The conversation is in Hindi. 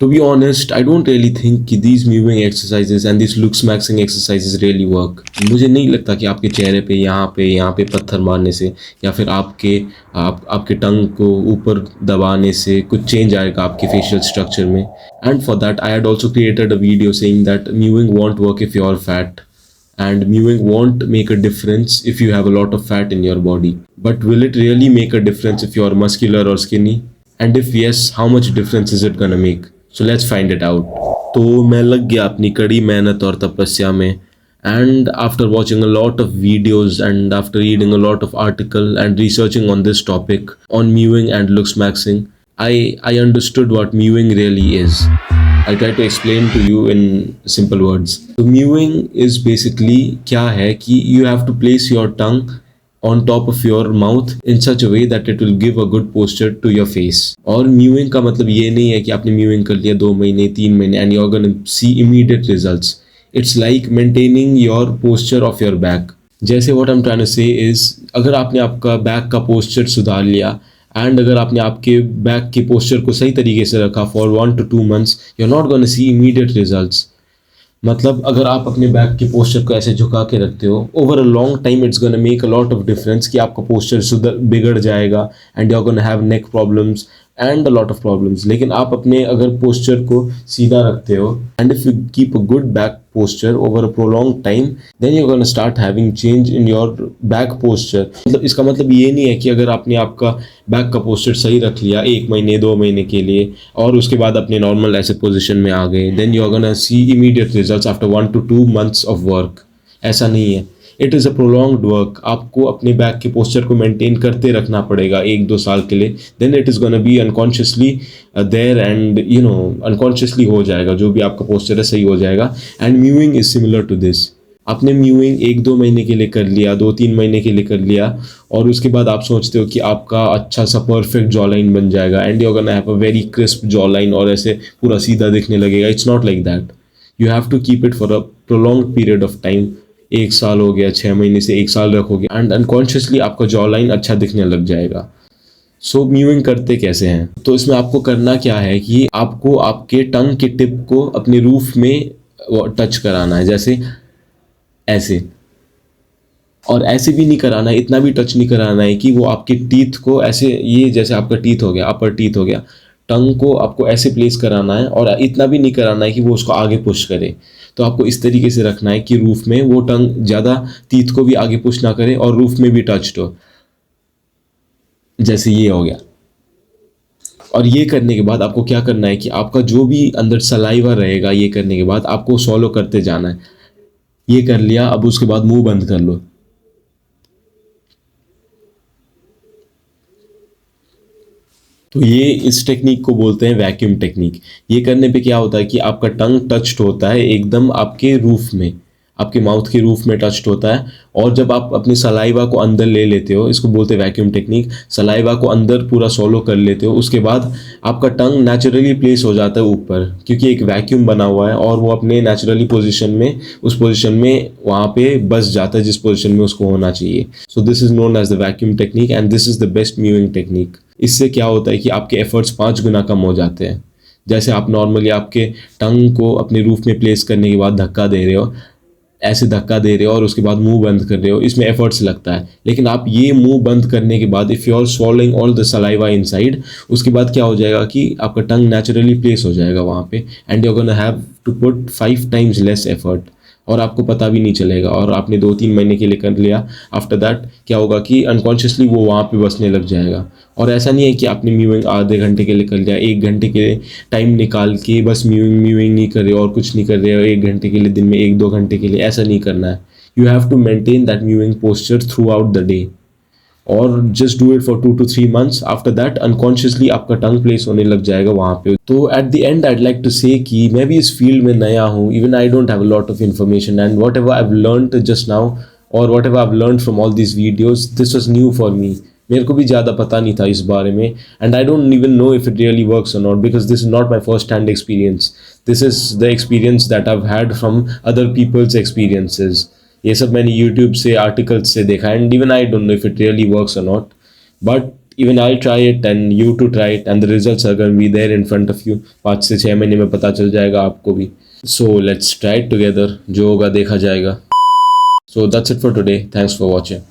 To be honest, I don't really think कि these moving exercises and these looks maxing exercises really work. मुझे नहीं लगता कि आपके चेहरे पे यहाँ पे पत्थर मारने से या फिर आपके टंग को ऊपर दबाने से कुछ चेंज आएगा आपके फेशियल स्ट्रक्चर में. And for that, I had also created a video saying that mewing won't work if you're fat. And mewing won't make a difference if you have a lot of fat in your body. But will it really make a difference if you're muscular or skinny? And if yes, how much difference is it gonna make? So let's find it out. तो मैं लग गया अपनी कड़ी मेहनत और तपस्या में. And after watching a lot of videos and after reading a lot of article and researching on this topic on mewing and looks maxing, I understood what mewing really is. I try to explain to you in simple words. So mewing is basically क्या है कि you have to place your tongue on top of your mouth in such a way that it will give a good posture to your face. और mewing का मतलब ये नहीं है कि आपने mewing कर लिया 2 महीने 3 महीने and you're gonna see immediate results. It's like maintaining your posture of your back. जैसे what I'm trying to say is अगर आपने आपका बैक का पोस्चर सुधार लिया एंड अगर आपने आपके बैक के पोस्चर को सही तरीके से रखा for 1 to 2 months, you're not gonna see immediate results. मतलब अगर आप अपने बैक के पोस्चर को ऐसे झुका के रखते हो over a long time it's gonna make a lot of difference कि आपका पोस्चर सुधर बिगड़ जाएगा and you are gonna have neck problems and a lot of problems. लेकिन आप अपने अगर पोस्चर को सीधा रखते हो and if you keep a good back posture over a prolonged time, then you're going to start having change in your back posture. मतलब इसका मतलब ये नहीं है कि अगर आपने आपका बैक का पोस्चर सही रख लिया 1 महीने 2 महीने के लिए और उसके बाद अपने नॉर्मल ऐसे पोजीशन में आ गए, then you're going to see immediate results after 1 to 2 months of work. ऐसा नहीं है. It is a prolonged work. आपको अपने बैक के पोस्चर को मेंटेन करते रखना पड़ेगा 1-2 साल के लिए. Then it is gonna be unconsciously there and unconsciously हो जाएगा. जो भी आपका पोस्चर है सही हो जाएगा. And mewing is similar to this. आपने म्यूइंग 1-2 महीने के लिए कर लिया, 2-3 महीने के लिए कर लिया और उसके बाद आप सोचते हो कि आपका अच्छा सा परफेक्ट जॉ लाइन बन जाएगा and you are gonna have a very crisp jaw line और ऐसे पूरा सीधा दिखने लगेगा. It's not like that. You have to keep it for a prolong period of time. 1 साल हो गया, 6 महीने से 1 साल रखोगे एंड अनकॉन्शियसली आपका जॉ लाइन अच्छा दिखने लग जाएगा. सो म्यूइंग करते कैसे हैं? तो इसमें आपको करना क्या है कि आपको आपके टंग के टिप को अपने रूफ में टच कराना है, जैसे ऐसे. और ऐसे भी नहीं कराना है, इतना भी टच नहीं कराना है कि वो आपके टीथ को ऐसे, ये जैसे आपका टीथ हो गया, अपर टीथ हो गया, टंग को आपको ऐसे प्लेस कराना है और इतना भी नहीं कराना है कि वो उसको आगे पुश करे. तो आपको इस तरीके से रखना है कि रूफ में वो टंग ज़्यादा टीथ को भी आगे पुश ना करे और रूफ में भी टच्ड हो, जैसे ये हो गया. और ये करने के बाद आपको क्या करना है कि आपका जो भी अंदर सलाइवा रहेगा, ये करने के बाद आपको सॉलो करते जाना है. ये कर लिया, अब उसके बाद मुंह बंद कर लो. तो ये इस टेक्निक को बोलते हैं वैक्यूम टेक्निक. ये करने पे क्या होता है कि आपका टंग टच्ड होता है एकदम आपके रूफ में, आपके माउथ के रूफ में टच्ड होता है. और जब आप अपनी सलाइवा को अंदर ले लेते हो, इसको बोलते हैं वैक्यूम टेक्निक, सलाइवा को अंदर पूरा सॉलो कर लेते हो, उसके बाद आपका टंग नेचुरली प्लेस हो जाता है ऊपर, क्योंकि एक वैक्यूम बना हुआ है और वो अपने नेचुरली पोजीशन में, उस पोजीशन में वहाँ पे बस जाता है जिस पोजीशन में उसको होना चाहिए. So this is known as the vacuum technique and this is the best mewing technique. इससे क्या होता है कि आपके एफर्ट्स 5 गुना कम हो जाते हैं. जैसे आप नॉर्मली आपके टंग को अपने रूफ में प्लेस करने के बाद धक्का दे रहे हो, ऐसे धक्का दे रहे हो और उसके बाद मुंह बंद कर रहे हो, इसमें एफर्ट्स लगता है. लेकिन आप ये मुंह बंद करने के बाद if you are swallowing all the saliva inside, उसके बाद क्या हो जाएगा कि आपका टंग नेचुरली प्लेस हो जाएगा वहाँ पे and you are gonna have to put 5 times less effort और आपको पता भी नहीं चलेगा. और आपने 2-3 महीने के लिए कर लिया, आफ्टर दैट क्या होगा कि अनकॉन्शियसली वो वहाँ पे बसने लग जाएगा. और ऐसा नहीं है कि आपने म्यूइंग आधे घंटे के लिए कर लिया, 1 घंटे के टाइम निकाल के बस म्यूइंग नहीं कर रहे हो और कुछ नहीं कर रहे हो 1 घंटे के लिए, दिन में 1-2 घंटे के लिए, ऐसा नहीं करना है. You have to maintain that mewing posture throughout the day और just do it for 2 to 3 months. After that unconsciously आपका टंग प्लेस होने लग जाएगा वहाँ पे. तो at the end I'd like to say कि मैं भी इस फील्ड में नया हूँ. Even I don't have a lot of information and whatever I have learned just now और whatever I have learned from all this videos, this was new for me. मेरे को भी ज़्यादा पता नहीं था इस बारे में and I don't even know if it really works और not, because this is not my first hand experience. This is the experience that I have had from other people's experiences. ये सब मैंने यूट्यूब से, आर्टिकल्स से देखा and even I don't know if it really works और not. But even I try it and you too try it, and the results are going be there in front of you. 5 से 6 महीने में पता चल जाएगा आपको भी। So let's try it together, जो होगा देखा जाएगा। So that's it for today, thanks for watching.